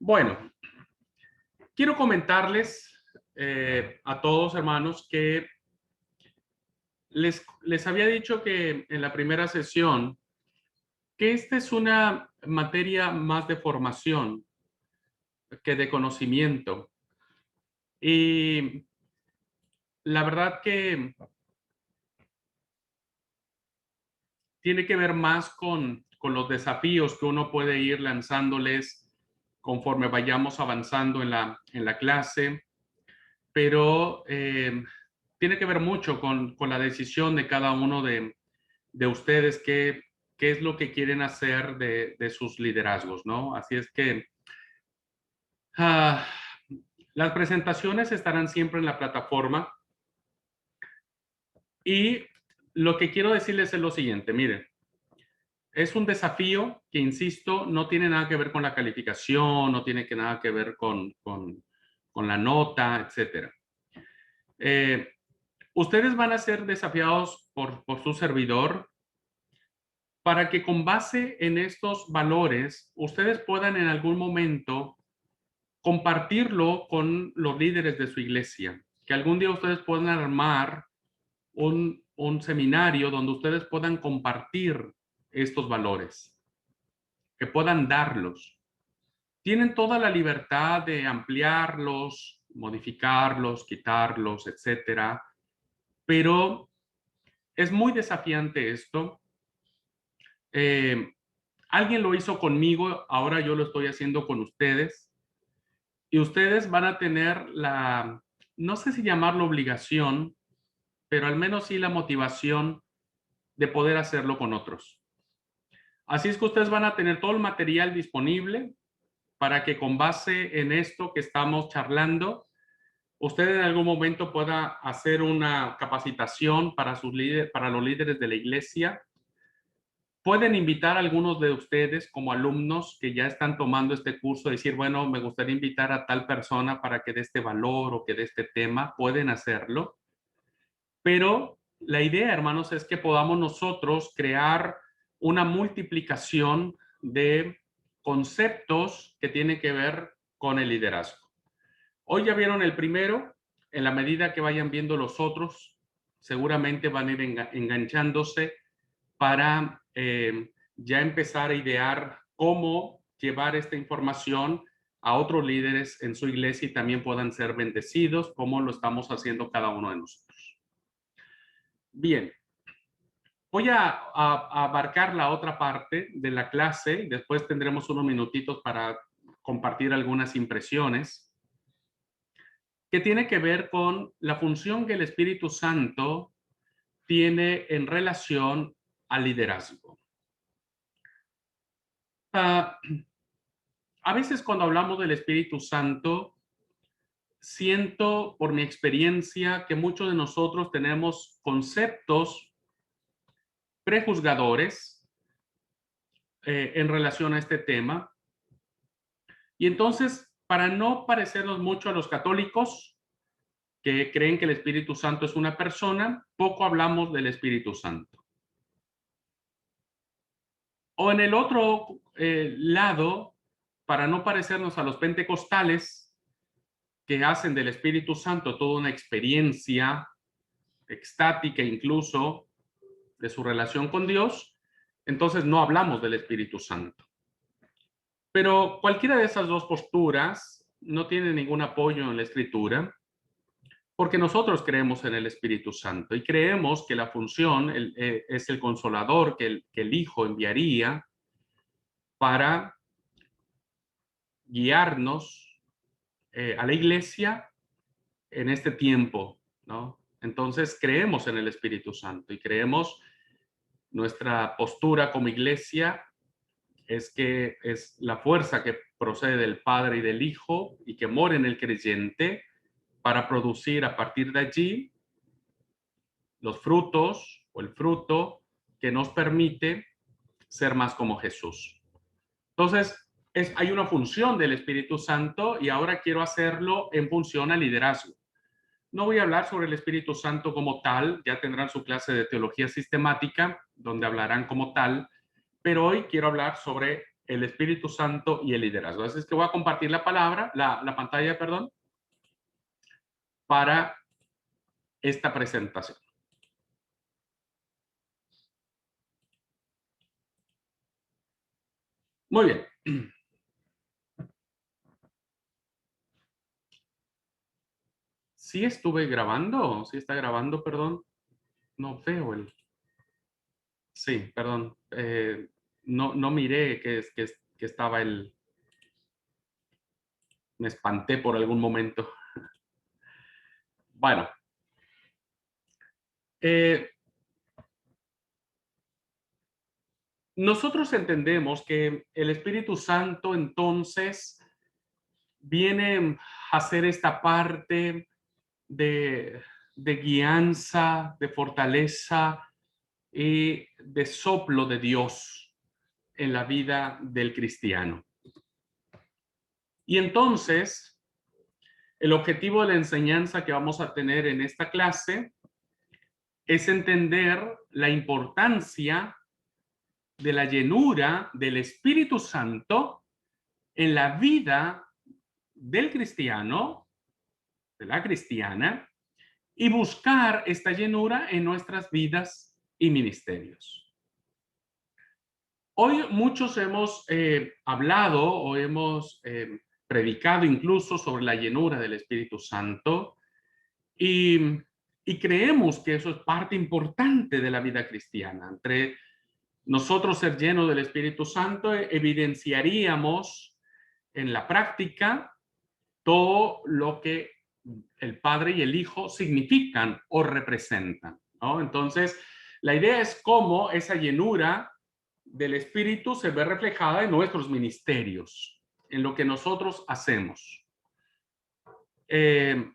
Bueno, quiero comentarles a todos, hermanos, que les había dicho que en la primera sesión que esta es una materia más de formación que de conocimiento. Y la verdad que tiene que ver más con los desafíos que uno puede ir lanzándoles conforme vayamos avanzando en la clase, pero tiene que ver mucho con la decisión de cada uno de ustedes, qué es lo que quieren hacer de sus liderazgos, ¿no? Así es que ah, las presentaciones estarán siempre en la plataforma y lo que quiero decirles es lo siguiente, miren, es un desafío que, insisto, no tiene nada que ver con la calificación, no tiene nada que ver con la nota, etcétera. Ustedes van a ser desafiados por su servidor para que con base en estos valores, ustedes puedan en algún momento compartirlo con los líderes de su iglesia, que algún día ustedes puedan armar un seminario donde ustedes puedan compartir estos valores, que puedan darlos. Tienen toda la libertad de ampliarlos, modificarlos, quitarlos, etcétera, pero es muy desafiante esto. Eh, Alguien lo hizo conmigo, ahora yo lo estoy haciendo con ustedes. Y ustedes van a tener no sé si llamarlo obligación, pero al menos sí la motivación de poder hacerlo con otros. Así es que ustedes van a tener todo el material disponible para que con base en esto que estamos charlando, usted en algún momento pueda hacer una capacitación para los líderes de la iglesia. Pueden invitar a algunos de ustedes como alumnos que ya están tomando este curso, decir, bueno, me gustaría invitar a tal persona para que dé este valor o que dé este tema. Pueden hacerlo. Pero la idea, hermanos, es que podamos nosotros crear una multiplicación de conceptos que tienen que ver con el liderazgo. Hoy ya vieron el primero, en la medida que vayan viendo los otros, seguramente van a ir enganchándose para ya empezar a idear cómo llevar esta información a otros líderes en su iglesia y también puedan ser bendecidos, como lo estamos haciendo cada uno de nosotros. Bien, voy a abarcar la otra parte de la clase, después tendremos unos minutitos para compartir algunas impresiones, que tiene que ver con la función que el Espíritu Santo tiene en relación al liderazgo. A veces cuando hablamos del Espíritu Santo, siento por mi experiencia que muchos de nosotros tenemos conceptos prejuzgadores en relación a este tema. Y entonces, para no parecernos mucho a los católicos, que creen que el Espíritu Santo es una persona, poco hablamos del Espíritu Santo. O en el otro lado, para no parecernos a los pentecostales, que hacen del Espíritu Santo toda una experiencia extática incluso de su relación con Dios, entonces no hablamos del Espíritu Santo. Pero cualquiera de esas dos posturas no tiene ningún apoyo en la Escritura, porque nosotros creemos en el Espíritu Santo y creemos que la función es el consolador que el Hijo enviaría para guiarnos a la iglesia en este tiempo, ¿no? Entonces creemos en el Espíritu Santo y creemos, nuestra postura como iglesia es que es la fuerza que procede del Padre y del Hijo y que mora en el creyente para producir a partir de allí los frutos o el fruto que nos permite ser más como Jesús. Entonces, hay una función del Espíritu Santo y ahora quiero hacerlo en función al liderazgo. No voy a hablar sobre el Espíritu Santo como tal, ya tendrán su clase de teología sistemática, donde hablarán como tal, pero hoy quiero hablar sobre el Espíritu Santo y el liderazgo. Así es que voy a compartir la palabra, la pantalla, perdón, para esta presentación. Muy bien. Sí estuve grabando, sí está grabando, perdón. No veo el... Sí, perdón. No miré que estaba el... Me espanté por algún momento. Bueno, eh, nosotros entendemos que el Espíritu Santo entonces viene a ser esta parte de, de guianza, de fortaleza y de soplo de Dios en la vida del cristiano. Y entonces, el objetivo de la enseñanza que vamos a tener en esta clase es entender la importancia de la llenura del Espíritu Santo en la vida del cristiano, de la cristiana, y buscar esta llenura en nuestras vidas y ministerios. Hoy muchos hemos hablado o hemos predicado incluso sobre la llenura del Espíritu Santo y creemos que eso es parte importante de la vida cristiana. Entre nosotros ser llenos del Espíritu Santo evidenciaríamos en la práctica todo lo que el Padre y el Hijo significan o representan, ¿no? Entonces, la idea es cómo esa llenura del Espíritu se ve reflejada en nuestros ministerios, en lo que nosotros hacemos. En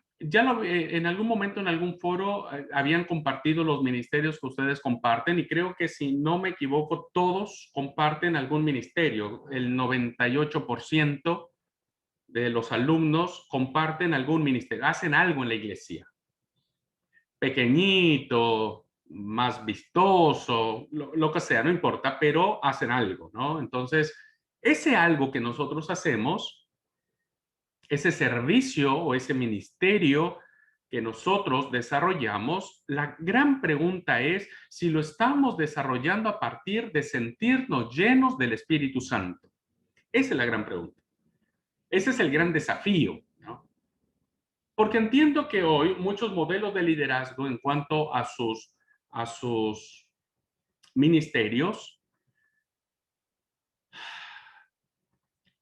algún momento, en algún foro, habían compartido los ministerios que ustedes comparten y creo que si no me equivoco, todos comparten algún ministerio. El 98% de los alumnos comparten algún ministerio, hacen algo en la iglesia. Pequeñito, más vistoso, lo que sea, no importa, pero hacen algo, ¿no? Entonces, ese algo que nosotros hacemos, ese servicio o ese ministerio que nosotros desarrollamos, la gran pregunta es si lo estamos desarrollando a partir de sentirnos llenos del Espíritu Santo. Esa es la gran pregunta. Ese es el gran desafío, ¿no? Porque entiendo que hoy muchos modelos de liderazgo en cuanto a sus ministerios,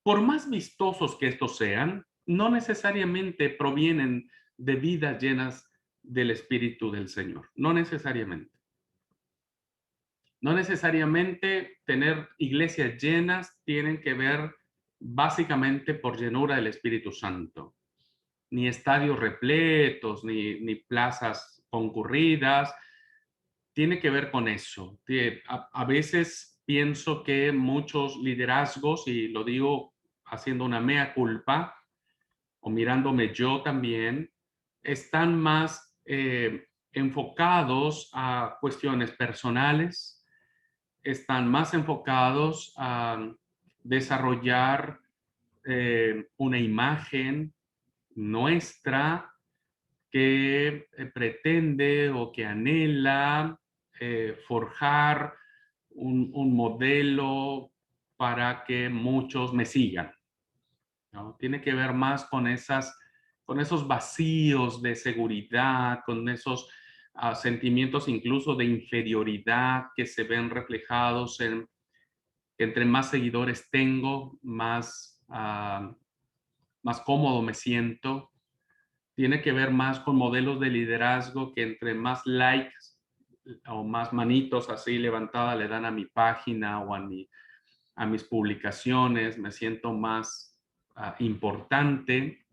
por más vistosos que estos sean, no necesariamente provienen de vidas llenas del Espíritu del Señor. No necesariamente. No necesariamente tener iglesias llenas tienen que ver básicamente por llenura del Espíritu Santo. Ni estadios repletos, ni plazas concurridas. Tiene que ver con eso. A veces pienso que muchos liderazgos, y lo digo haciendo una mea culpa, o mirándome yo también, están más enfocados a cuestiones personales, están más enfocados a desarrollar una imagen nuestra que pretende o que anhela forjar un modelo para que muchos me sigan, ¿no? Tiene que ver más con esos vacíos de seguridad, con esos sentimientos incluso de inferioridad que se ven reflejados en que entre más seguidores tengo, más cómodo me siento. Tiene que ver más con modelos de liderazgo que entre más likes o más manitos así levantadas le dan a mi página o a mis publicaciones, me siento más importante,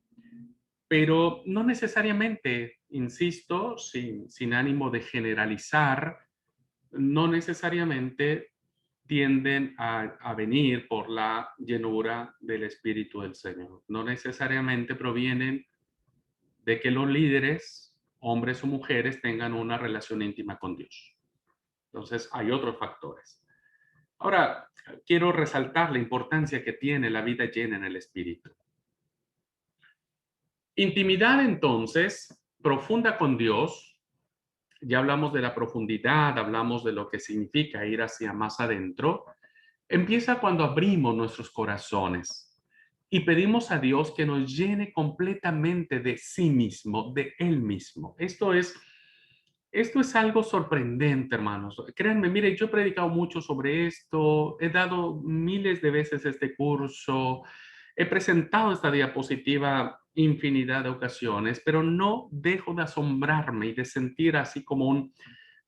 pero no necesariamente, insisto, sin ánimo de generalizar, no necesariamente tienden a venir por la llenura del Espíritu del Señor. No necesariamente provienen de que los líderes, hombres o mujeres, tengan una relación íntima con Dios. Entonces, hay otros factores. Ahora, quiero resaltar la importancia que tiene la vida llena en el Espíritu. Intimidad, entonces, profunda con Dios. Ya hablamos de la profundidad, hablamos de lo que significa ir hacia más adentro. Empieza cuando abrimos nuestros corazones y pedimos a Dios que nos llene completamente de sí mismo, de Él mismo. Esto es algo sorprendente, hermanos. Créanme, mire, yo he predicado mucho sobre esto, he dado miles de veces este curso, he presentado esta diapositiva infinidad de ocasiones, pero no dejo de asombrarme y de sentir así como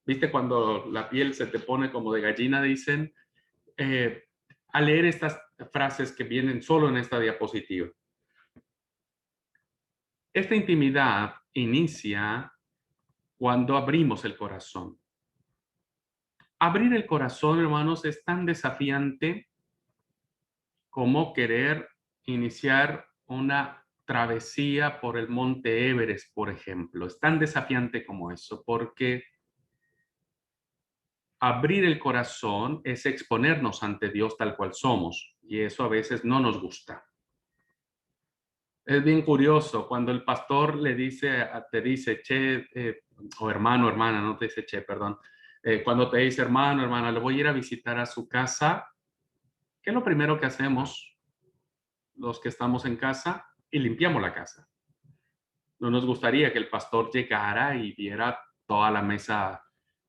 viste, cuando la piel se te pone como de gallina, dicen, eh, al leer estas frases que vienen solo en esta diapositiva. Esta intimidad inicia cuando abrimos el corazón. Abrir el corazón, hermanos, es tan desafiante como querer iniciar una travesía por el monte Everest, por ejemplo. Es tan desafiante como eso, porque abrir el corazón es exponernos ante Dios tal cual somos, y eso a veces no nos gusta. Es bien curioso cuando el pastor le dice, te dice, che, o hermano, hermana, no te dice che, perdón. Cuando te dice hermano, hermana, le voy a ir a visitar a su casa, ¿qué es lo primero que hacemos los que estamos en casa? Y limpiamos la casa. No nos gustaría que el pastor llegara y viera toda la mesa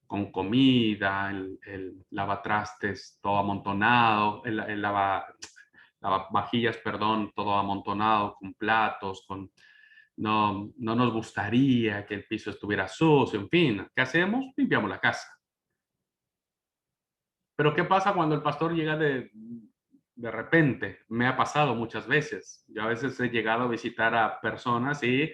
con comida, el lavatrastes todo amontonado, el lavavajillas, perdón, todo amontonado con platos, no nos gustaría que el piso estuviera sucio, en fin. ¿Qué hacemos? Limpiamos la casa. Pero ¿qué pasa cuando el pastor llega de repente? Me ha pasado muchas veces. Yo a veces he llegado a visitar a personas y,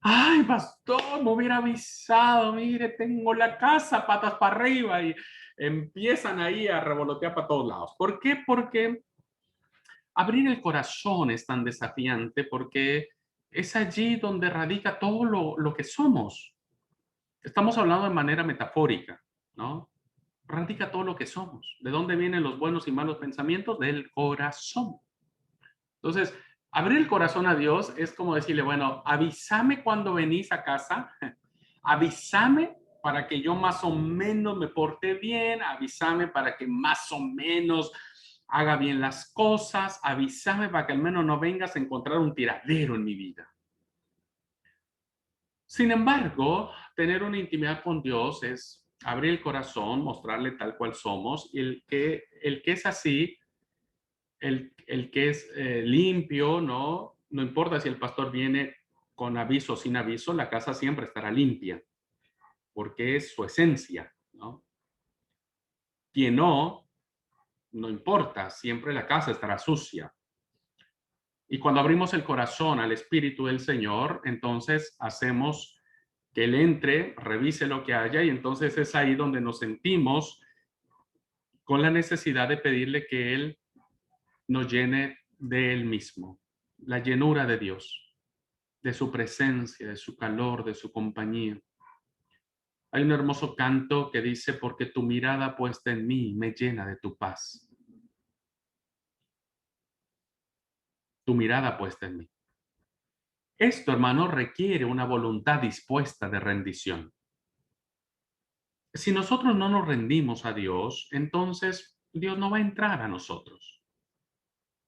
ay, pastor, me hubiera avisado, mire, tengo la casa patas para arriba y empiezan ahí a revolotear para todos lados. ¿Por qué? Porque abrir el corazón es tan desafiante porque es allí donde radica todo lo que somos. Estamos hablando de manera metafórica, ¿no? Radica todo lo que somos. ¿De dónde vienen los buenos y malos pensamientos? Del corazón. Entonces, abrir el corazón a Dios es como decirle, bueno, avísame cuando venís a casa, avísame para que yo más o menos me porte bien, avísame para que más o menos haga bien las cosas, avísame para que al menos no vengas a encontrar un tiradero en mi vida. Sin embargo, tener una intimidad con Dios es abrir el corazón, mostrarle tal cual somos, y el que es así, el que es limpio, ¿no? No importa si el pastor viene con aviso o sin aviso, la casa siempre estará limpia, porque es su esencia, ¿no? Quien no, no importa, siempre la casa estará sucia. Y cuando abrimos el corazón al Espíritu del Señor, entonces hacemos que Él entre, revise lo que haya, y entonces es ahí donde nos sentimos con la necesidad de pedirle que Él nos llene de Él mismo, la llenura de Dios, de su presencia, de su calor, de su compañía. Hay un hermoso canto que dice, porque tu mirada puesta en mí me llena de tu paz. Tu mirada puesta en mí. Esto, hermano, requiere una voluntad dispuesta de rendición. Si nosotros no nos rendimos a Dios, entonces Dios no va a entrar a nosotros.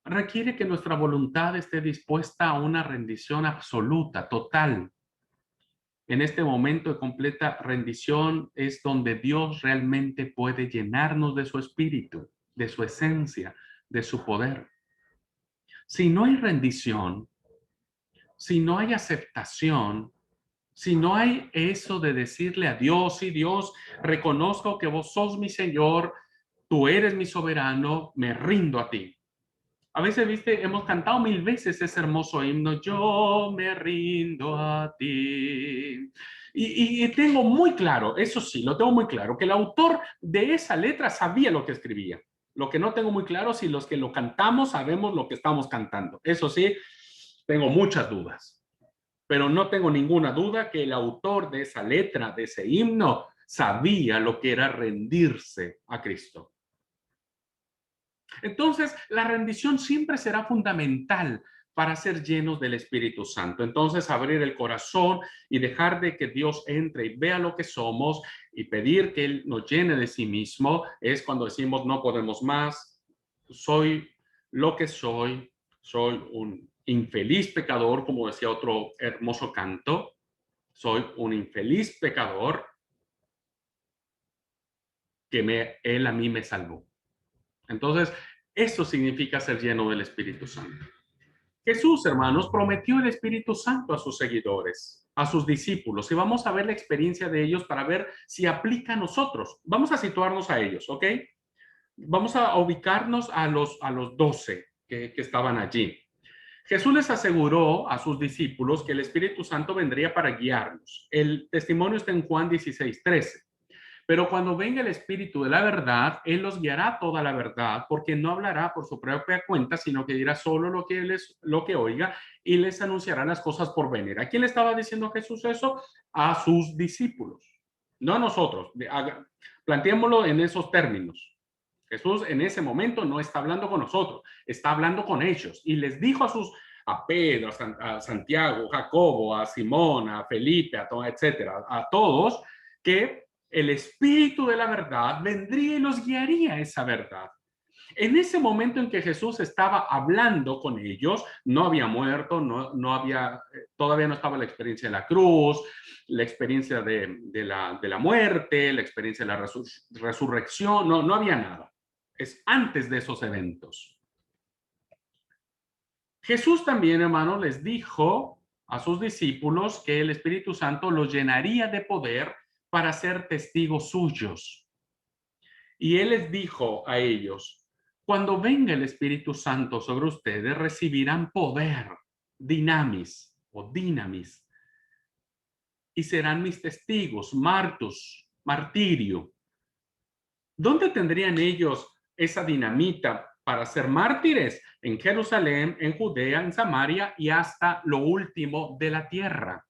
Requiere que nuestra voluntad esté dispuesta a una rendición absoluta, total. En este momento de completa rendición es donde Dios realmente puede llenarnos de su espíritu, de su esencia, de su poder. Si no hay rendición, si no hay aceptación, si no hay eso de decirle a Dios, sí, Dios, reconozco que vos sos mi Señor, tú eres mi soberano, me rindo a ti. A veces, viste, hemos cantado 1000 veces ese hermoso himno, yo me rindo a ti. Y tengo muy claro, eso sí, lo tengo muy claro, que el autor de esa letra sabía lo que escribía. Lo que no tengo muy claro si los que lo cantamos sabemos lo que estamos cantando. Eso sí, tengo muchas dudas, pero no tengo ninguna duda que el autor de esa letra, de ese himno, sabía lo que era rendirse a Cristo. Entonces, la rendición siempre será fundamental para ser llenos del Espíritu Santo. Entonces, abrir el corazón y dejar de que Dios entre y vea lo que somos y pedir que Él nos llene de sí mismo es cuando decimos no podemos más, soy lo que soy un infeliz pecador, como decía otro hermoso canto, soy un infeliz pecador que Él a mí me salvó. Entonces, eso significa ser lleno del Espíritu Santo. Jesús, hermanos, prometió el Espíritu Santo a sus seguidores, a sus discípulos, y vamos a ver la experiencia de ellos para ver si aplica a nosotros. Vamos a situarnos a ellos, ¿ok? Vamos a ubicarnos a los 12 que estaban allí. Jesús les aseguró a sus discípulos que el Espíritu Santo vendría para guiarnos. El testimonio está en Juan 16:13. Pero cuando venga el Espíritu de la verdad, Él los guiará toda la verdad, porque no hablará por su propia cuenta, sino que dirá solo lo que oiga y les anunciará las cosas por venir. ¿A quién le estaba diciendo Jesús eso? A sus discípulos, no a nosotros. Planteémoslo en esos términos. Jesús en ese momento no está hablando con nosotros, está hablando con ellos y les dijo a Pedro, a Santiago, a Jacobo, a Simón, a Felipe, etcétera, a todos, que el Espíritu de la verdad vendría y los guiaría a esa verdad. En ese momento en que Jesús estaba hablando con ellos, no había muerto, no había, todavía no estaba la experiencia de la cruz, la experiencia de la muerte, la experiencia de la resurrección, no había nada. Es antes de esos eventos. Jesús también, hermano, les dijo a sus discípulos que el Espíritu Santo los llenaría de poder para ser testigos suyos. Y Él les dijo a ellos, cuando venga el Espíritu Santo sobre ustedes, recibirán poder, dinamis, y serán mis testigos, martirio. ¿Dónde tendrían ellos esa dinamita para ser mártires? En Jerusalén, en Judea, en Samaria y hasta lo último de la tierra.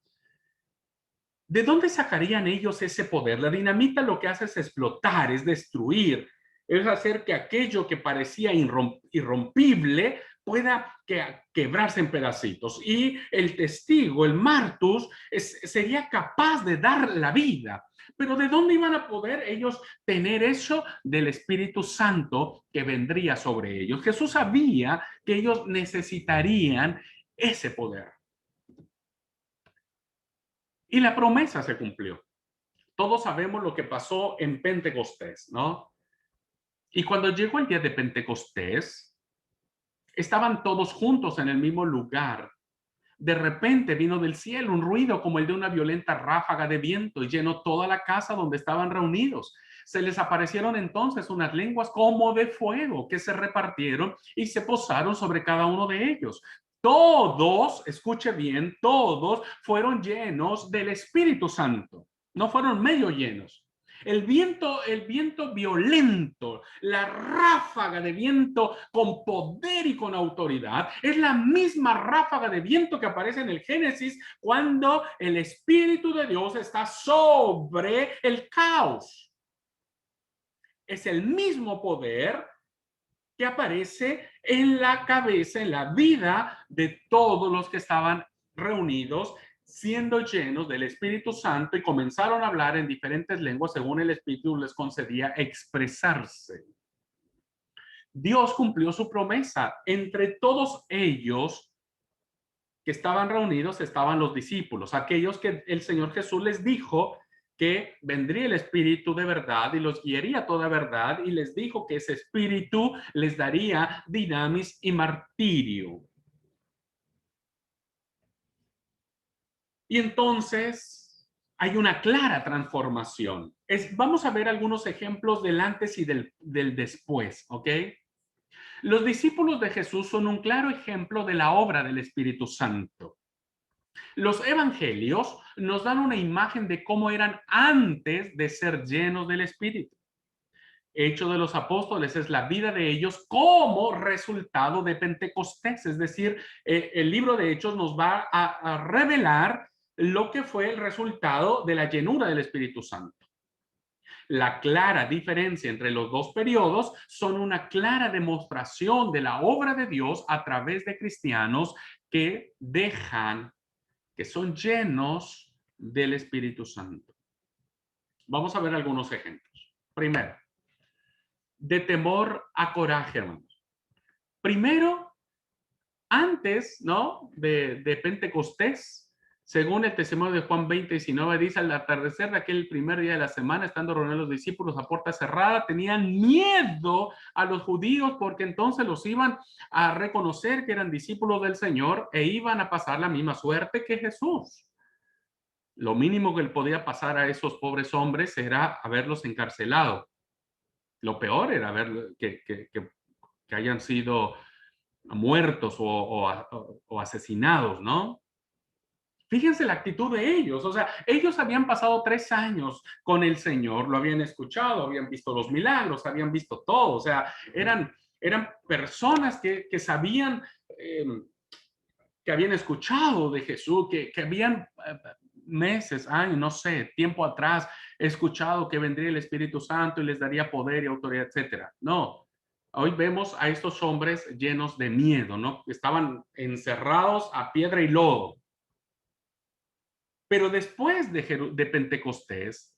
¿De dónde sacarían ellos ese poder? La dinamita lo que hace es explotar, es destruir, es hacer que aquello que parecía irrompible pueda quebrarse en pedacitos. Y el testigo, el martus, sería capaz de dar la vida. Pero ¿de dónde iban a poder ellos tener eso? Del Espíritu Santo que vendría sobre ellos. Jesús sabía que ellos necesitarían ese poder. Y la promesa se cumplió. Todos sabemos lo que pasó en Pentecostés, ¿no? Y cuando llegó el día de Pentecostés, estaban todos juntos en el mismo lugar. De repente vino del cielo un ruido como el de una violenta ráfaga de viento y llenó toda la casa donde estaban reunidos. Se les aparecieron entonces unas lenguas como de fuego que se repartieron y se posaron sobre cada uno de ellos. Todos, escuche bien, todos fueron llenos del Espíritu Santo. No fueron medio llenos. El viento violento, la ráfaga de viento con poder y con autoridad, es la misma ráfaga de viento que aparece en el Génesis cuando el Espíritu de Dios está sobre el caos. Es el mismo poder que aparece en la cabeza, en la vida de todos los que estaban reunidos, siendo llenos del Espíritu Santo y comenzaron a hablar en diferentes lenguas según el Espíritu les concedía expresarse. Dios cumplió su promesa. Entre todos ellos que estaban reunidos estaban los discípulos, aquellos que el Señor Jesús les dijo que vendría el Espíritu de verdad y los guiaría toda verdad, y les dijo que ese Espíritu les daría dinamis y martirio. Y entonces hay una clara transformación. Vamos a ver algunos ejemplos del antes y del después, ¿ok? Los discípulos de Jesús son un claro ejemplo de la obra del Espíritu Santo. Los evangelios nos dan una imagen de cómo eran antes de ser llenos del Espíritu. Hechos de los Apóstoles es la vida de ellos como resultado de Pentecostés, es decir, el libro de Hechos nos va a revelar lo que fue el resultado de la llenura del Espíritu Santo. la clara diferencia entre los dos periodos son una clara demostración de la obra de Dios a través de cristianos que que son llenos del Espíritu Santo. Vamos a ver algunos ejemplos. Primero, de temor a coraje, hermanos. Primero, antes, ¿no? De Pentecostés, según el testimonio de Juan 20:19, dice: al atardecer de aquel primer día de la semana, estando reunidos los discípulos a puerta cerrada, tenían miedo a los judíos porque entonces los iban a reconocer que eran discípulos del Señor e iban a pasar la misma suerte que Jesús. Lo mínimo que le podía pasar a esos pobres hombres era haberlos encarcelado. Lo peor era que hayan sido muertos o asesinados, ¿no? Fíjense la actitud de ellos. O sea, ellos habían pasado 3 años con el Señor, lo habían escuchado, habían visto los milagros, habían visto todo. O sea, eran personas que sabían, que habían escuchado de Jesús, que habían meses, años, no sé, tiempo atrás, escuchado que vendría el Espíritu Santo y les daría poder y autoridad, etcétera. No, hoy vemos a estos hombres llenos de miedo, ¿no? Estaban encerrados a piedra y lodo. Pero después de Pentecostés,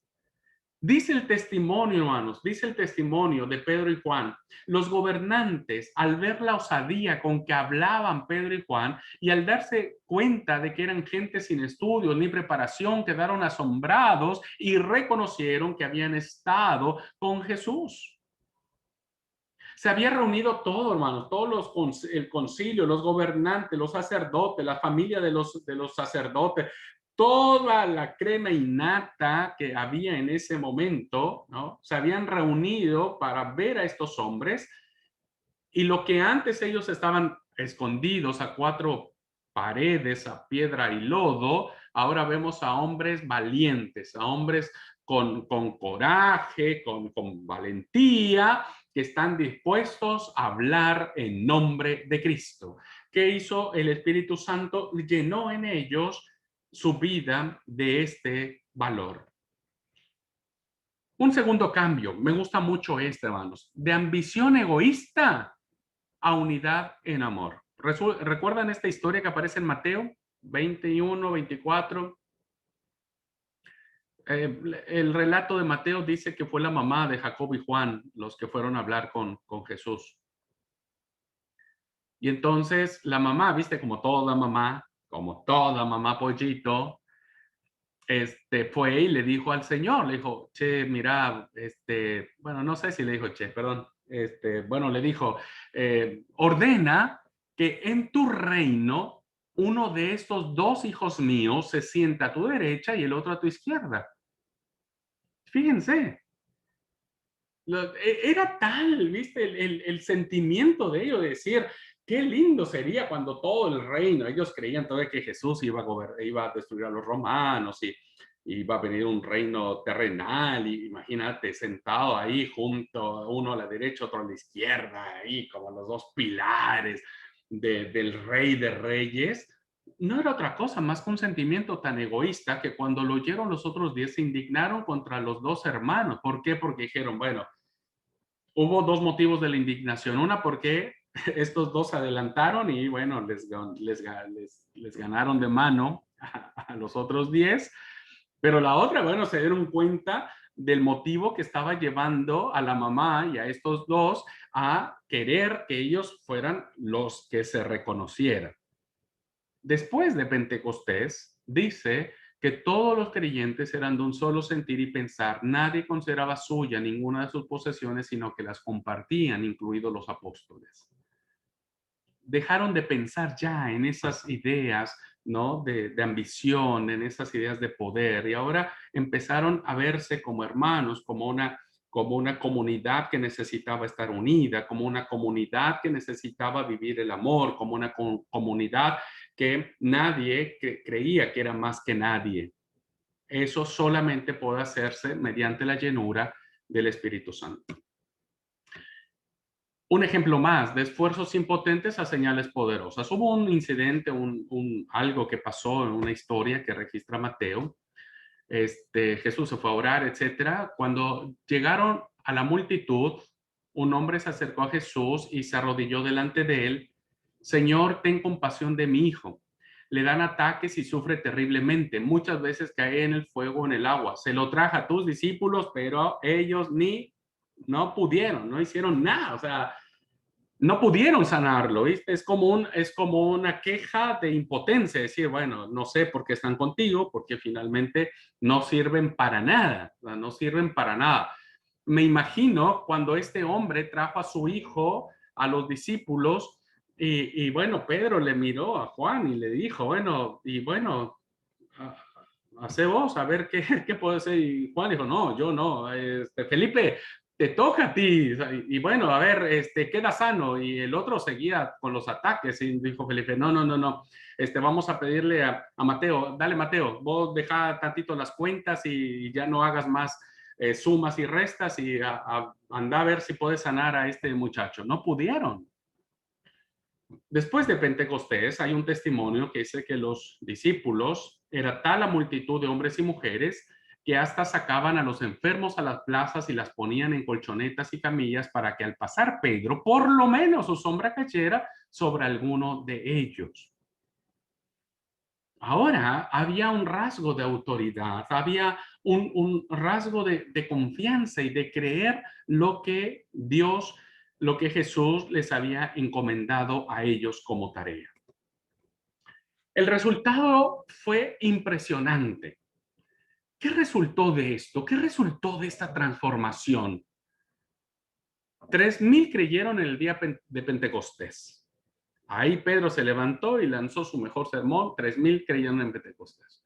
dice el testimonio, hermanos, dice el testimonio de Pedro y Juan. Los gobernantes, al ver la osadía con que hablaban Pedro y Juan y al darse cuenta de que eran gente sin estudios ni preparación, quedaron asombrados y reconocieron que habían estado con Jesús. Se había reunido todo, hermanos, el concilio, los gobernantes, los sacerdotes, la familia de los sacerdotes, toda la crema innata que había en ese momento, ¿no? Se habían reunido para ver a estos hombres, y lo que antes ellos estaban escondidos a 4 paredes, a piedra y lodo, ahora vemos a hombres valientes, a hombres con coraje, con valentía, que están dispuestos a hablar en nombre de Cristo. ¿Qué hizo el Espíritu Santo? Llenó en ellos su vida de este valor. Un segundo cambio, me gusta mucho hermanos, de ambición egoísta a unidad en amor. ¿Recuerdan esta historia que aparece en Mateo 21, 24? El relato de Mateo dice que fue la mamá de Jacob y Juan los que fueron a hablar con Jesús. Y entonces la mamá, viste, como toda mamá pollito, fue y le dijo al Señor, le dijo: che, mira, bueno, no sé si le dijo che, perdón, bueno, le dijo: ordena que en tu reino uno de estos 2 hijos míos se sienta a tu derecha y el otro a tu izquierda. Fíjense, era tal, viste, el sentimiento de ellos de decir: qué lindo sería cuando todo el reino, ellos creían todavía que Jesús iba a destruir a los romanos y iba a venir un reino terrenal, y imagínate sentado ahí junto, uno a la derecha, otro a la izquierda, ahí como los 2 pilares del rey de reyes. No era otra cosa más que un sentimiento tan egoísta que cuando lo oyeron los otros 10 se indignaron contra los 2 hermanos. ¿Por qué? Porque dijeron: bueno, hubo 2 motivos de la indignación. Una, porque estos 2 se adelantaron y, bueno, les ganaron de mano a los otros 10. Pero la otra, bueno, se dieron cuenta del motivo que estaba llevando a la mamá y a estos 2 a querer que ellos fueran los que se reconocieran. Después de Pentecostés, dice que todos los creyentes eran de un solo sentir y pensar. Nadie consideraba suya ninguna de sus posesiones, sino que las compartían, incluidos los apóstoles. Dejaron de pensar ya en esas ideas, ¿no? de ambición, en esas ideas de poder, y ahora empezaron a verse como hermanos, como una comunidad que necesitaba estar unida, como una comunidad que necesitaba vivir el amor, como una comunidad que nadie creía que era más que nadie. Eso solamente puede hacerse mediante la llenura del Espíritu Santo. Un ejemplo más de esfuerzos impotentes a señales poderosas. Hubo un incidente, algo que pasó en una historia que registra Mateo, Jesús se fue a orar, etcétera. Cuando llegaron a la multitud, un hombre se acercó a Jesús y se arrodilló delante de él. Señor, ten compasión de mi hijo. Le dan ataques y sufre terriblemente. Muchas veces cae en el fuego, en el agua. Se lo traje a tus discípulos, pero ellos no pudieron, no hicieron nada. O sea, no pudieron sanarlo, ¿viste? Es como una queja de impotencia, decir, bueno, no sé por qué están contigo, porque finalmente no sirven para nada, no sirven para nada. Me imagino cuando este hombre trajo a su hijo a los discípulos y bueno, Pedro le miró a Juan y le dijo, bueno, hace vos, a ver qué puedo hacer. Y Juan dijo, no, yo no, Felipe, te toca a ti. Y bueno, a ver, queda sano. Y el otro seguía con los ataques y dijo Felipe, no, vamos a pedirle a Mateo, dale Mateo, vos deja tantito las cuentas y ya no hagas más sumas y restas y anda a ver si puedes sanar a este muchacho. No pudieron. Después de Pentecostés hay un testimonio que dice que los discípulos, era tal la multitud de hombres y mujeres que hasta sacaban a los enfermos a las plazas y las ponían en colchonetas y camillas para que al pasar Pedro, por lo menos su sombra cayera sobre alguno de ellos. Ahora había un rasgo de autoridad, había un rasgo de confianza y de creer lo que Jesús les había encomendado a ellos como tarea. El resultado fue impresionante. ¿Qué resultó de esto? ¿Qué resultó de esta transformación? 3,000 creyeron en el día de Pentecostés. Ahí Pedro se levantó y lanzó su mejor sermón. 3,000 creyeron en Pentecostés.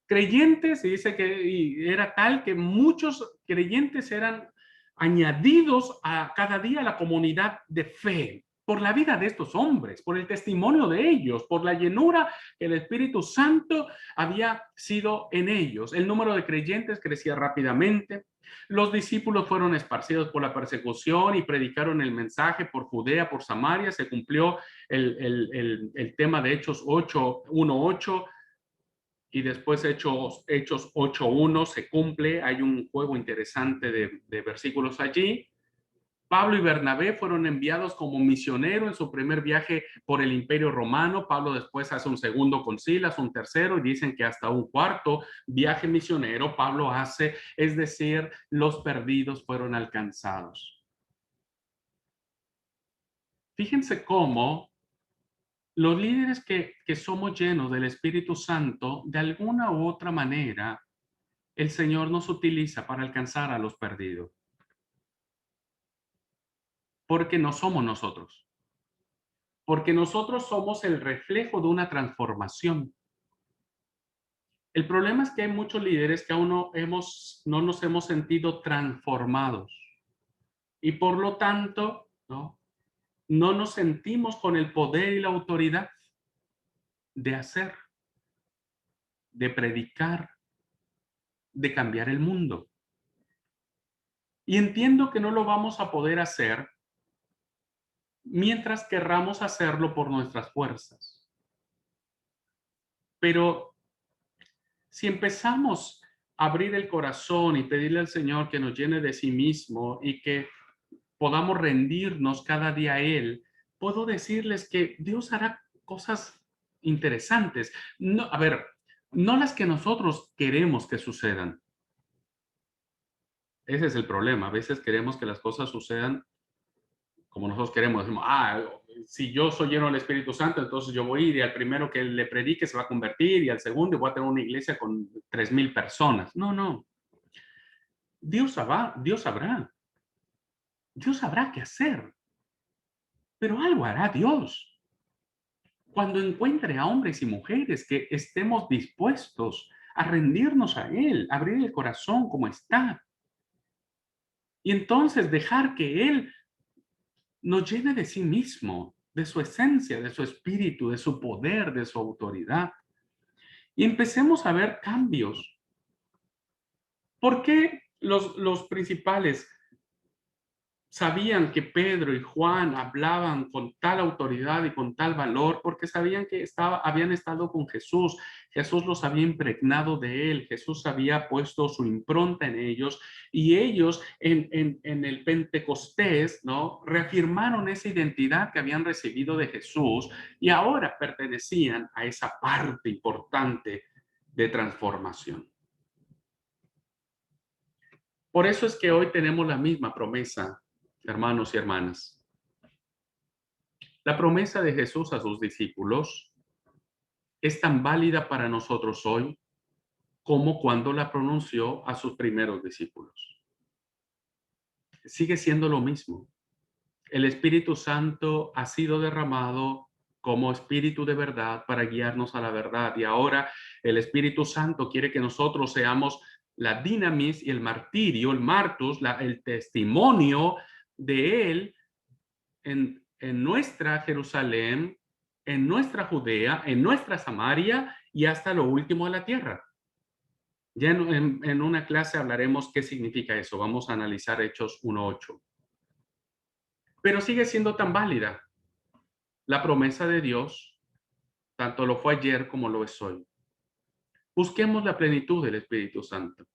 Creyentes, y dice que era tal que muchos creyentes eran añadidos a cada día a la comunidad de fe por la vida de estos hombres, por el testimonio de ellos, por la llenura que el Espíritu Santo había sido en ellos. El número de creyentes crecía rápidamente. Los discípulos fueron esparcidos por la persecución y predicaron el mensaje por Judea, por Samaria. Se cumplió el tema de Hechos 1:8 y después Hechos 8:1 se cumple. Hay un juego interesante de versículos allí. Pablo y Bernabé fueron enviados como misionero en su primer viaje por el Imperio Romano. Pablo después hace un segundo concilio, hace un tercero y dicen que hasta un cuarto viaje misionero Pablo hace, es decir, los perdidos fueron alcanzados. Fíjense cómo los líderes que somos llenos del Espíritu Santo, de alguna u otra manera, el Señor nos utiliza para alcanzar a los perdidos, porque no somos nosotros. Porque nosotros somos el reflejo de una transformación. El problema es que hay muchos líderes que aún no nos hemos sentido transformados y por lo tanto, no nos sentimos con el poder y la autoridad de hacer, de predicar, de cambiar el mundo. Y entiendo que no lo vamos a poder hacer mientras querramos hacerlo por nuestras fuerzas. Pero si empezamos a abrir el corazón y pedirle al Señor que nos llene de sí mismo y que podamos rendirnos cada día a Él, puedo decirles que Dios hará cosas interesantes. No, a ver, no las que nosotros queremos que sucedan. Ese es el problema. A veces queremos que las cosas sucedan como nosotros queremos. Decimos, si yo soy lleno del Espíritu Santo, entonces yo voy a ir y al primero que le predique se va a convertir y al segundo voy a tener una iglesia con 3,000 personas. No. Dios sabrá qué hacer, pero algo hará Dios. Cuando encuentre a hombres y mujeres que estemos dispuestos a rendirnos a Él, abrir el corazón como está, y entonces dejar que Él nos llene de sí mismo, de su esencia, de su espíritu, de su poder, de su autoridad. Y empecemos a ver cambios. ¿Por qué los principales sabían que Pedro y Juan hablaban con tal autoridad y con tal valor porque sabían que habían estado con Jesús. Jesús los había impregnado de él. Jesús había puesto su impronta en ellos y ellos en el Pentecostés, ¿no? Reafirmaron esa identidad que habían recibido de Jesús y ahora pertenecían a esa parte importante de transformación. Por eso es que hoy tenemos la misma promesa, hermanos y hermanas. La promesa de Jesús a sus discípulos es tan válida para nosotros hoy como cuando la pronunció a sus primeros discípulos. Sigue siendo lo mismo. El Espíritu Santo ha sido derramado como Espíritu de verdad para guiarnos a la verdad. Y ahora el Espíritu Santo quiere que nosotros seamos la dinamis y el martirio, el martus, el testimonio de Él en nuestra Jerusalén, en nuestra Judea, en nuestra Samaria y hasta lo último de la tierra. Ya en una clase hablaremos qué significa eso. Vamos a analizar Hechos 1:8. Pero sigue siendo tan válida la promesa de Dios, tanto lo fue ayer como lo es hoy. Busquemos la plenitud del Espíritu Santo.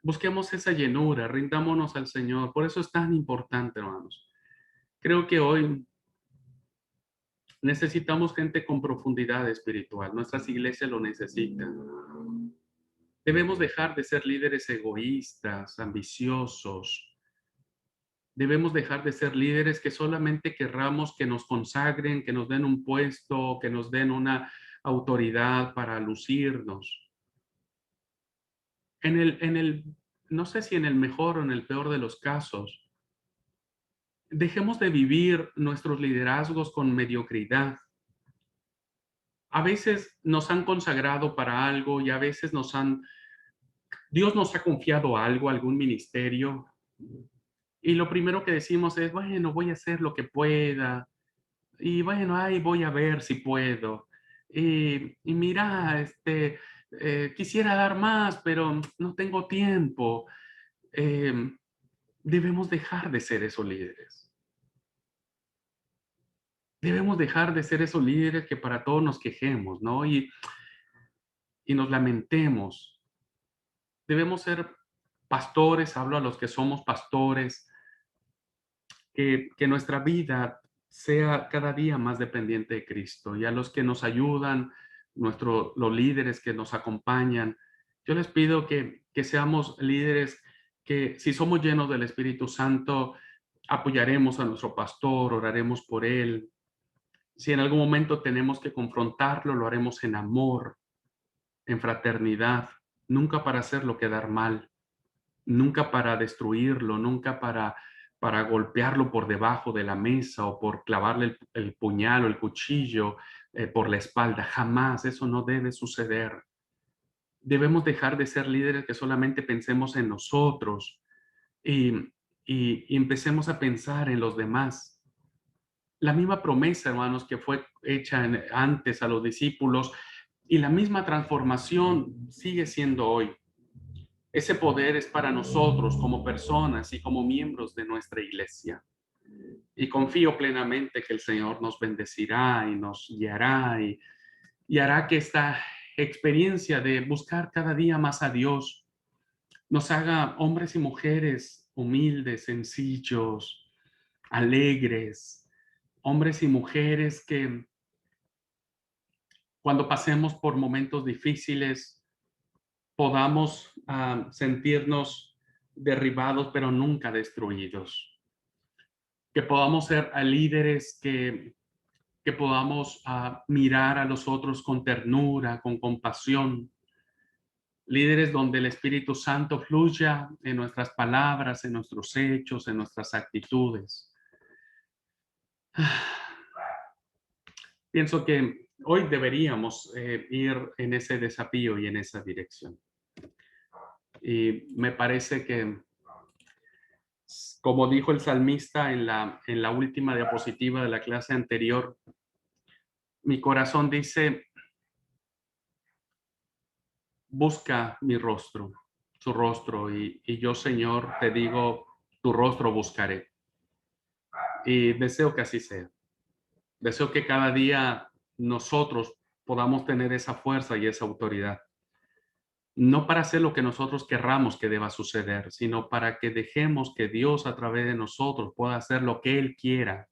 Busquemos esa llenura, rindámonos al Señor. Por eso es tan importante, hermanos. Creo que hoy necesitamos gente con profundidad espiritual. Nuestras iglesias lo necesitan. Debemos dejar de ser líderes egoístas, ambiciosos. Debemos dejar de ser líderes que solamente querramos que nos consagren, que nos den un puesto, que nos den una autoridad para lucirnos. No sé si en el mejor o en el peor de los casos, dejemos de vivir nuestros liderazgos con mediocridad. A veces nos han consagrado para algo y a veces Dios nos ha confiado algo, algún ministerio, y lo primero que decimos es, bueno, voy a hacer lo que pueda, y bueno, ahí voy a ver si puedo. Y mira, quisiera dar más, pero no tengo tiempo. Debemos dejar de ser esos líderes. Debemos dejar de ser esos líderes que para todos nos quejemos, ¿no? Y nos lamentemos. Debemos ser pastores, hablo a los que somos pastores, que nuestra vida sea cada día más dependiente de Cristo y a los que nos ayudan, los líderes que nos acompañan. Yo les pido que seamos líderes que si somos llenos del Espíritu Santo, apoyaremos a nuestro pastor, oraremos por él. Si en algún momento tenemos que confrontarlo, lo haremos en amor, en fraternidad, nunca para hacerlo quedar mal, nunca para destruirlo, nunca para golpearlo por debajo de la mesa o por clavarle el puñal o el cuchillo por la espalda. Jamás, eso no debe suceder. Debemos dejar de ser líderes que solamente pensemos en nosotros y, y empecemos a pensar en los demás. La misma promesa, hermanos, que fue hecha antes a los discípulos y la misma transformación sigue siendo hoy. Ese poder es para nosotros como personas y como miembros de nuestra iglesia. Y confío plenamente que el Señor nos bendecirá y nos guiará y hará que esta experiencia de buscar cada día más a Dios nos haga hombres y mujeres humildes, sencillos, alegres, hombres y mujeres que cuando pasemos por momentos difíciles podamos sentirnos derribados, pero nunca destruidos. Que podamos ser líderes que podamos mirar a los otros con ternura, con compasión. Líderes donde el Espíritu Santo fluya en nuestras palabras, en nuestros hechos, en nuestras actitudes. Pienso que hoy deberíamos ir en ese desafío y en esa dirección. Y me parece que, como dijo el salmista en la última diapositiva de la clase anterior, mi corazón dice, busca mi rostro, su rostro, y yo, Señor, te digo, tu rostro buscaré. Y deseo que así sea. Deseo que cada día nosotros podamos tener esa fuerza y esa autoridad. No para hacer lo que nosotros querramos que deba suceder, sino para que dejemos que Dios a través de nosotros pueda hacer lo que Él quiera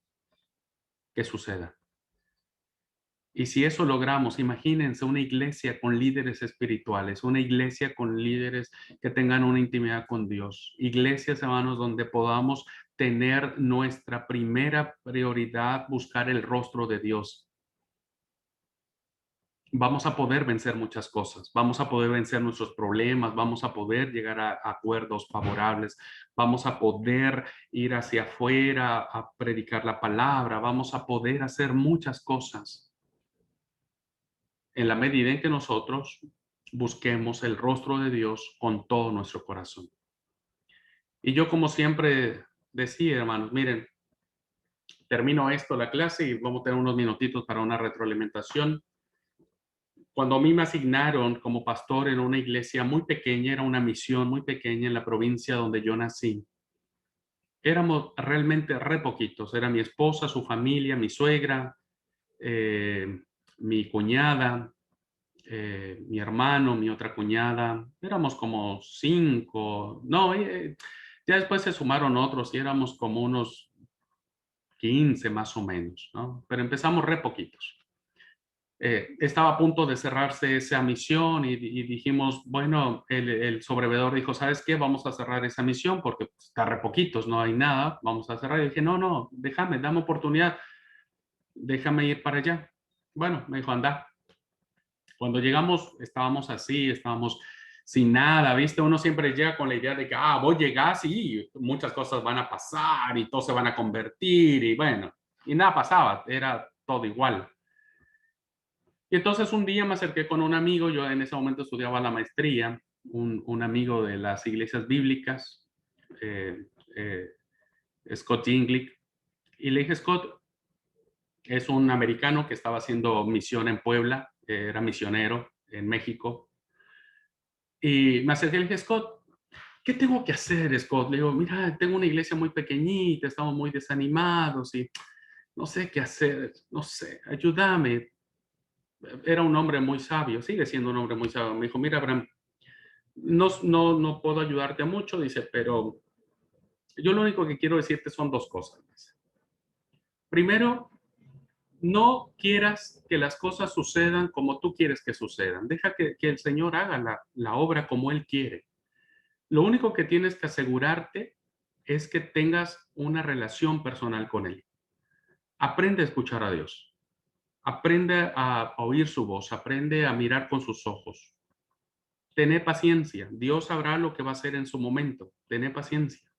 que suceda. Y si eso logramos, imagínense una iglesia con líderes espirituales, una iglesia con líderes que tengan una intimidad con Dios. Iglesias, hermanos, donde podamos tener nuestra primera prioridad, buscar el rostro de Dios. Vamos a poder vencer muchas cosas, vamos a poder vencer nuestros problemas, vamos a poder llegar a acuerdos favorables, vamos a poder ir hacia afuera a predicar la palabra, vamos a poder hacer muchas cosas en la medida en que nosotros busquemos el rostro de Dios con todo nuestro corazón. Y yo, como siempre decía, hermanos, miren, termino esto, la clase, y vamos a tener unos minutitos para una retroalimentación. Cuando a mí me asignaron como pastor en una iglesia muy pequeña, era una misión muy pequeña en la provincia donde yo nací. Éramos realmente re poquitos. Era mi esposa, su familia, mi suegra, mi cuñada, mi hermano, mi otra cuñada. Éramos como 5. No, ya después se sumaron otros y éramos como unos 15 más o menos, ¿no? Pero empezamos re poquitos. Estaba a punto de cerrarse esa misión y dijimos, bueno, el sobrevedor dijo, ¿sabes qué? Vamos a cerrar esa misión porque pues, está re poquitos, no hay nada, vamos a cerrar. Y dije, no, no, déjame, dame oportunidad, déjame ir para allá. Bueno, me dijo, anda. Cuando llegamos, estábamos así, estábamos sin nada, ¿viste? Uno siempre llega con la idea de que, vos llegás y muchas cosas van a pasar y todos se van a convertir y bueno, y nada pasaba, era todo igual. Y entonces un día me acerqué con un amigo, yo en ese momento estudiaba la maestría, un amigo de las iglesias bíblicas, eh, eh, Scott Jinglich, y le dije, Scott, es un americano que estaba haciendo misión en Puebla, era misionero en México, y me acerqué y le dije, Scott, ¿qué tengo que hacer, Scott? Le digo, mira, tengo una iglesia muy pequeñita, estamos muy desanimados y no sé qué hacer, no sé, ayúdame. Era un hombre muy sabio, sigue siendo un hombre muy sabio. Me dijo, mira, Abraham, no puedo ayudarte mucho, dice, pero yo lo único que quiero decirte son dos cosas. Dice. Primero, no quieras que las cosas sucedan como tú quieres que sucedan. Deja que el Señor haga la obra como Él quiere. Lo único que tienes que asegurarte es que tengas una relación personal con Él. Aprende a escuchar a Dios. Aprende a oír su voz. Aprende a mirar con sus ojos. Tené paciencia. Dios sabrá lo que va a hacer en su momento. Tené paciencia.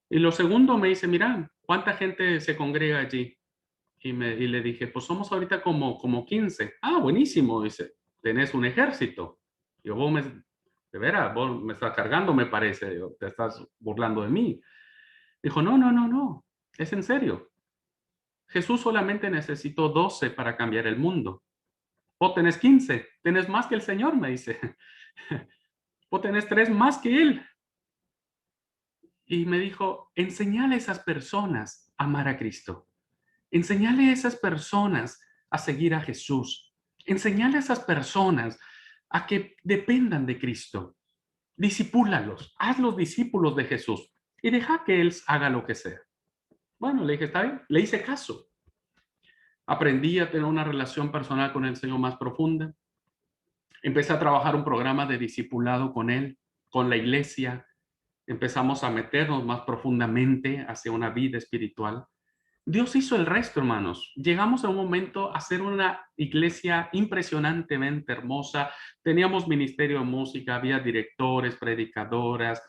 Y lo segundo me dice, mira, ¿cuánta gente se congrega allí? Y le dije, pues somos ahorita como 15. Buenísimo. Dice, tenés un ejército. Yo, de veras, vos me estás cargando, me parece. Yo, te estás burlando de mí. Dijo, no, no, no, no. Es en serio. Jesús solamente necesitó 12 para cambiar el mundo. Vos tenés 15. Tenés más que el Señor, me dice. Vos tenés 3 más que Él. Y me dijo, enseñale a esas personas a amar a Cristo. Enseñale a esas personas a seguir a Jesús. Enseñale a esas personas a que dependan de Cristo. Discipúlalos, hazlos discípulos de Jesús y deja que Él haga lo que sea. Bueno, le dije, está bien, le hice caso. Aprendí a tener una relación personal con el Señor más profunda. Empecé a trabajar un programa de discipulado con Él, con la iglesia. Empezamos a meternos más profundamente hacia una vida espiritual. Dios hizo el resto, hermanos. Llegamos a un momento a ser una iglesia impresionantemente hermosa. Teníamos ministerio de música, había directores, predicadoras.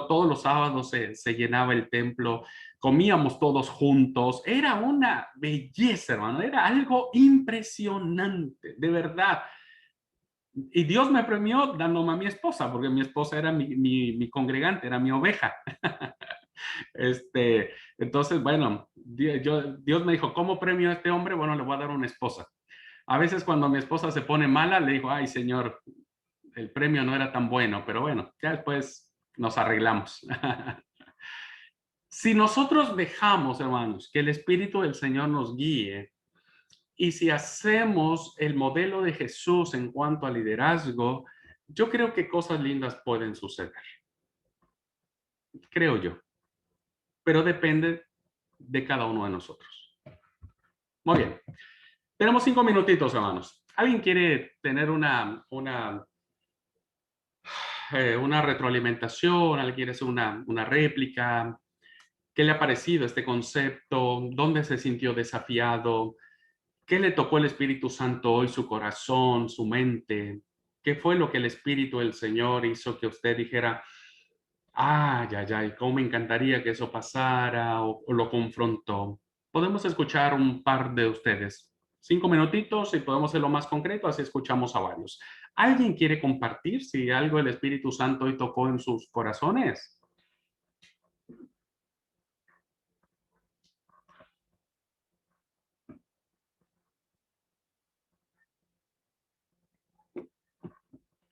Todos los sábados se llenaba el templo, comíamos todos juntos. Era una belleza, hermano. Era algo impresionante, de verdad. Y Dios me premió dándome a mi esposa, porque mi esposa era mi congregante, era mi oveja. Entonces, bueno, Dios me dijo, ¿cómo premio a este hombre? Bueno, le voy a dar una esposa. A veces cuando mi esposa se pone mala, le digo, ay, Señor, el premio no era tan bueno, pero bueno, ya después nos arreglamos. Si nosotros dejamos, hermanos, que el Espíritu del Señor nos guíe, y si hacemos el modelo de Jesús en cuanto a liderazgo, yo creo que cosas lindas pueden suceder. Creo yo. Pero depende de cada uno de nosotros. Muy bien. Tenemos 5 minutitos, hermanos. ¿Alguien quiere tener una retroalimentación? ¿Alguien quiere hacer una réplica? ¿Qué le ha parecido este concepto? ¿Dónde se sintió desafiado? ¿Qué le tocó el Espíritu Santo hoy, su corazón, su mente? ¿Qué fue lo que el Espíritu del Señor hizo que usted dijera, ya, ya, y cómo me encantaría que eso pasara, o lo confrontó? Podemos escuchar un par de ustedes. 5 minutitos y podemos ser lo más concreto, así escuchamos a varios. ¿Alguien quiere compartir si algo el Espíritu Santo hoy tocó en sus corazones?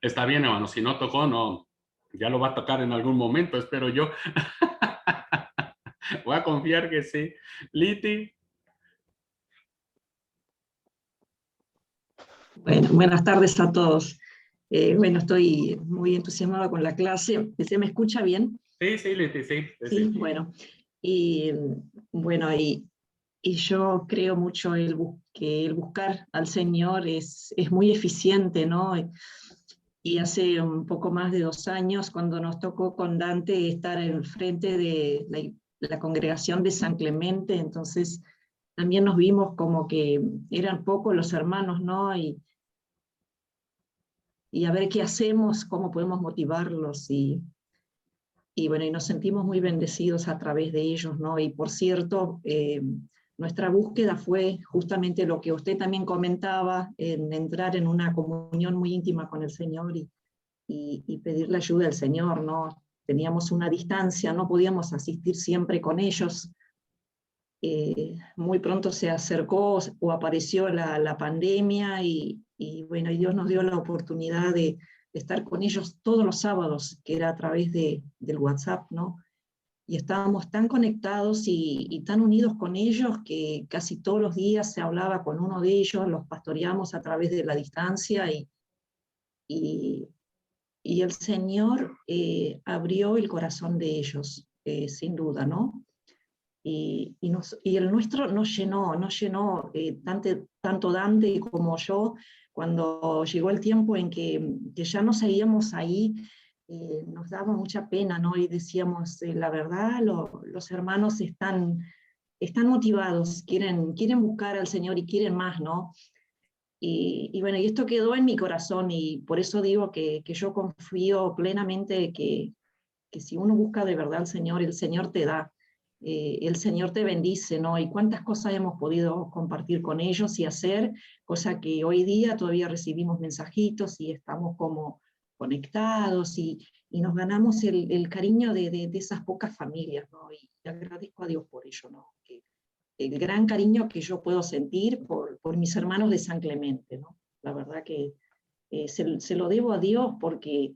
Está bien, hermano, si no tocó, no, ya lo va a tocar en algún momento, espero yo. Voy a confiar que sí. Liti. Bueno, buenas tardes a todos. Bueno, estoy muy entusiasmada con la clase. ¿Se me escucha bien? Sí, sí, Liti, sí. Sí, bueno. Y bueno, y yo creo mucho que el buscar al Señor es muy eficiente, ¿no? Y hace un poco más de 2 años, cuando nos tocó con Dante estar en frente de la congregación de San Clemente, entonces también nos vimos como que eran pocos los hermanos, ¿no? Y a ver qué hacemos, cómo podemos motivarlos y bueno, y nos sentimos muy bendecidos a través de ellos, ¿no? Y por cierto, nuestra búsqueda fue justamente lo que usted también comentaba, en entrar en una comunión muy íntima con el Señor y pedir la ayuda del Señor, ¿no? Teníamos una distancia, no podíamos asistir siempre con ellos. Muy pronto se acercó o apareció la pandemia y bueno, y Dios nos dio la oportunidad de estar con ellos todos los sábados, que era a través del WhatsApp, ¿no? Y estábamos tan conectados y tan unidos con ellos que casi todos los días se hablaba con uno de ellos, los pastoreamos a través de la distancia y, y el Señor abrió el corazón de ellos, sin duda, ¿no? Y el nuestro nos llenó tanto Dante como yo, cuando llegó el tiempo en que ya no seguíamos ahí, nos daba mucha pena, ¿no? Y decíamos, la verdad, los hermanos están motivados, quieren buscar al Señor y quieren más, ¿no? Y bueno, y esto quedó en mi corazón y por eso digo que yo confío plenamente que si uno busca de verdad al Señor, el Señor te da, el Señor te bendice, ¿no? Y cuántas cosas hemos podido compartir con ellos y hacer, cosa que hoy día todavía recibimos mensajitos y estamos como conectados y nos ganamos el cariño de esas pocas familias, ¿no? Y agradezco a Dios por ello, ¿no? El gran cariño que yo puedo sentir por mis hermanos de San Clemente, ¿no? La verdad que se lo debo a Dios porque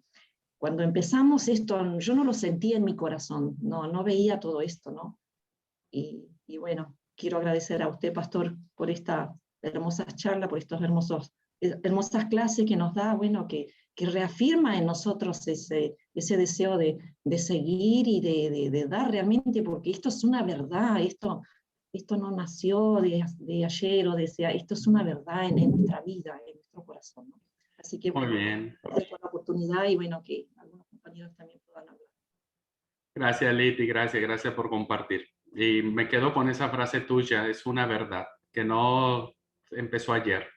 cuando empezamos esto, yo no lo sentía en mi corazón, no veía todo esto, ¿no? Y bueno, quiero agradecer a usted, pastor, por esta hermosa charla, por estas hermosas clases que nos da, bueno, que reafirma en nosotros ese deseo de seguir y de dar realmente, porque esto es una verdad, esto no nació de ayer esto es una verdad en nuestra vida, en nuestro corazón, ¿no? Así que Muy bueno, bien. gracias por la oportunidad y bueno, que algunos compañeros también puedan hablar. Gracias, Liti, gracias por compartir. Y me quedo con esa frase tuya, es una verdad que no empezó ayer,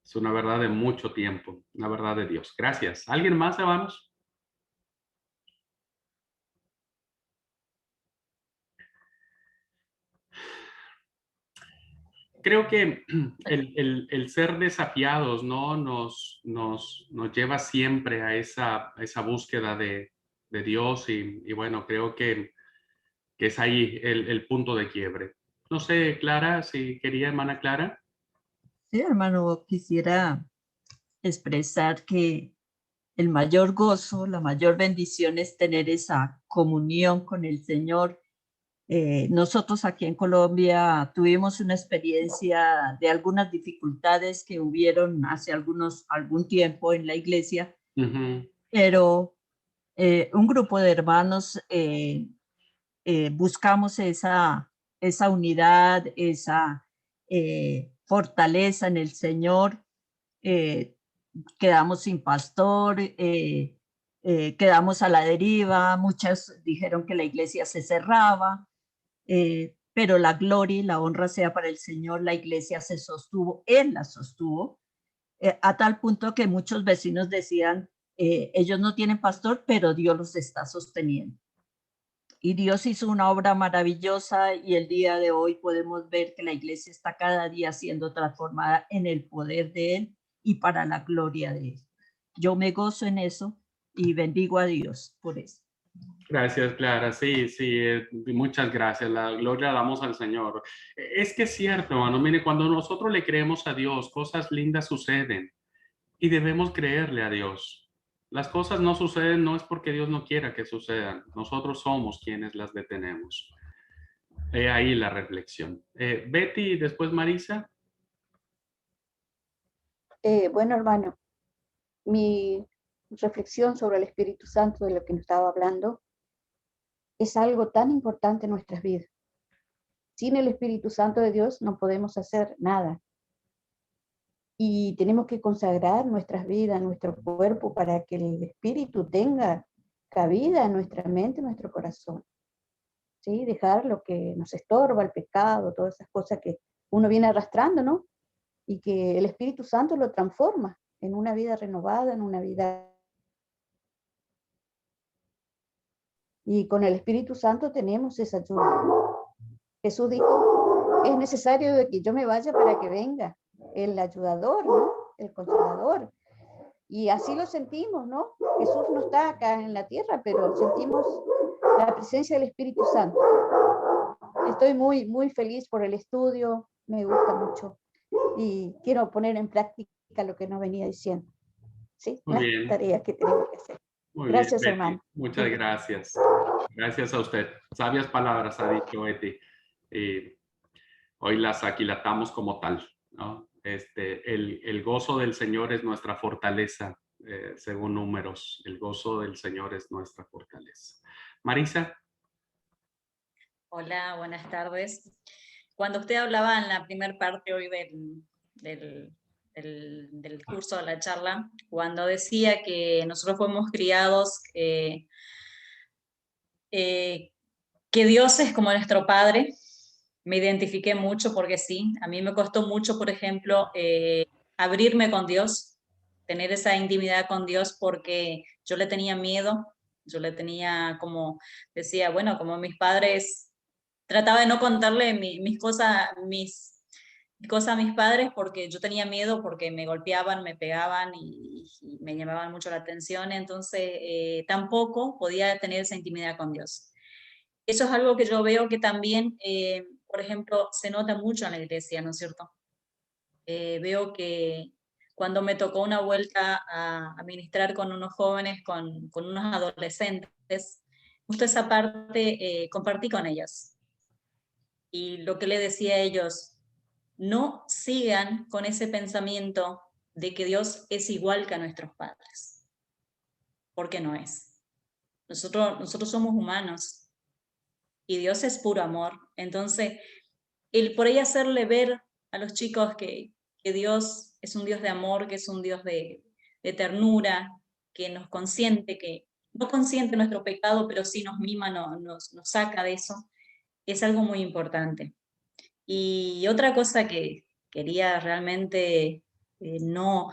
es una verdad de mucho tiempo, una verdad de Dios. Gracias. ¿Alguien más, hermanos? Creo que el ser desafiados, ¿no? Nos lleva siempre a esa búsqueda de Dios y bueno, creo que es ahí el punto de quiebre. No sé, Clara, si quería, hermana Clara. Sí, hermano, quisiera expresar que el mayor gozo, la mayor bendición es tener esa comunión con el Señor. Nosotros aquí en Colombia tuvimos una experiencia de algunas dificultades que hubieron hace algún tiempo en la iglesia, pero un grupo de hermanos buscamos esa unidad, esa fortaleza en el Señor. Quedamos sin pastor, quedamos a la deriva, muchas dijeron que la iglesia se cerraba, pero la gloria y la honra sea para el Señor, la iglesia se sostuvo, Él la sostuvo, a tal punto que muchos vecinos decían, ellos no tienen pastor, pero Dios los está sosteniendo. Y Dios hizo una obra maravillosa y el día de hoy podemos ver que la iglesia está cada día siendo transformada en el poder de Él y para la gloria de Él. Yo me gozo en eso y bendigo a Dios por eso. Gracias, Clara. Sí, sí, muchas gracias. La gloria la damos al Señor. Es que es cierto, hermano. Mire, cuando nosotros le creemos a Dios, cosas lindas suceden y debemos creerle a Dios. Las cosas no suceden no es porque Dios no quiera que sucedan. Nosotros somos quienes las detenemos. He ahí la reflexión. Betty y después Marisa. Bueno, hermano, mi reflexión sobre el Espíritu Santo de lo que nos estaba hablando es algo tan importante en nuestras vidas. Sin el Espíritu Santo de Dios no podemos hacer nada. Y tenemos que consagrar nuestras vidas, nuestro cuerpo, para que el Espíritu tenga cabida en nuestra mente, en nuestro corazón. ¿Sí? Dejar lo que nos estorba, el pecado, todas esas cosas que uno viene arrastrando, ¿no? Y que el Espíritu Santo lo transforma en una vida renovada, en una vida. Y con el Espíritu Santo tenemos esa ayuda. Jesús dijo, es necesario de que yo me vaya para que venga el ayudador, ¿no? El consolador. Y así lo sentimos, ¿no? Jesús no está acá en la tierra, pero sentimos la presencia del Espíritu Santo. Estoy muy, muy feliz por el estudio, me gusta mucho y quiero poner en práctica lo que nos venía diciendo. ¿Sí? Muy bien. Las tareas que tenemos que hacer. Muy Gracias, bien, Betty. hermano. Muchas gracias. Gracias a usted. Sabias palabras ha dicho Betty. Hoy las aquilatamos como tal, ¿no? El gozo del Señor es nuestra fortaleza, según Números. El gozo del Señor es nuestra fortaleza. Marisa. Hola, buenas tardes. Cuando usted hablaba en la primera parte hoy del curso, de la charla, cuando decía que nosotros fuimos criados, que Dios es como nuestro Padre, me identifiqué mucho porque sí, a mí me costó mucho, por ejemplo, abrirme con Dios, tener esa intimidad con Dios porque yo le tenía miedo, yo le tenía como, decía, bueno, como mis padres, trataba de no contarle mis cosas a mis padres porque yo tenía miedo porque me golpeaban, me pegaban y me llamaban mucho la atención, entonces tampoco podía tener esa intimidad con Dios. Eso es algo que yo veo que también, por ejemplo, se nota mucho en la iglesia, ¿no es cierto? Veo que cuando me tocó una vuelta a ministrar con unos jóvenes, con unos adolescentes, justo esa parte compartí con ellos. Y lo que le decía a ellos, no sigan con ese pensamiento de que Dios es igual que a nuestros padres, porque no es. Nosotros somos humanos y Dios es puro amor. Entonces, el por ahí hacerle ver a los chicos que Dios es un Dios de amor, que es un Dios de ternura, que nos consiente, que no consiente nuestro pecado, pero sí nos mima, nos saca de eso, es algo muy importante. Y otra cosa que quería realmente, no,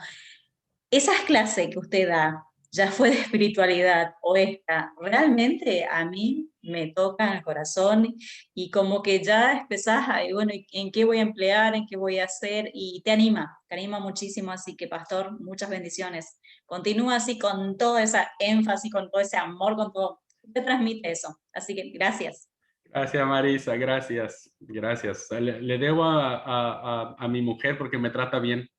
esas clases que usted da, ya fue de espiritualidad o esta, realmente a mí me tocan el corazón y como que ya empezás a, bueno, ¿en qué voy a emplear? ¿En qué voy a hacer? Y te anima muchísimo, así que pastor, muchas bendiciones. Continúa así con todo ese énfasis, con todo ese amor, con todo. Usted transmite eso, así que gracias. Gracias, Marisa, gracias, gracias. Le debo a mi mujer porque me trata bien.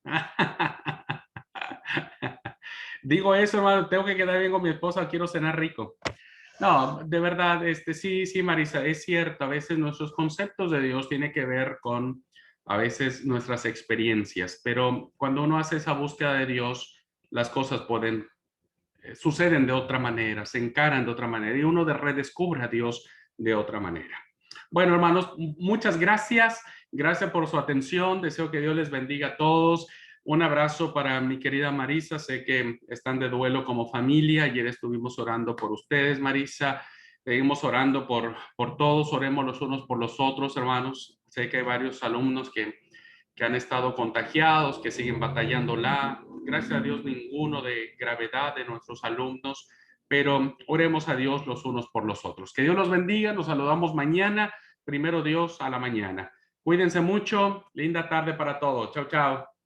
Digo eso, hermano, tengo que quedar bien con mi esposa, quiero cenar rico. No, de verdad, sí, Marisa, es cierto, a veces nuestros conceptos de Dios tienen que ver con, a veces, nuestras experiencias, pero cuando uno hace esa búsqueda de Dios, las cosas suceden de otra manera, se encaran de otra manera y uno redescubre a Dios de otra manera. Bueno, hermanos, muchas gracias. Gracias por su atención. Deseo que Dios les bendiga a todos. Un abrazo para mi querida Marisa. Sé que están de duelo como familia. Ayer estuvimos orando por ustedes, Marisa. Seguimos orando por todos. Oremos los unos por los otros, hermanos. Sé que hay varios alumnos que han estado contagiados, que siguen batallándola. Gracias a Dios, ninguno de gravedad de nuestros alumnos, pero oremos a Dios los unos por los otros. Que Dios los bendiga. Nos saludamos mañana. Primero Dios a la mañana. Cuídense mucho. Linda tarde para todos. Chao, chao.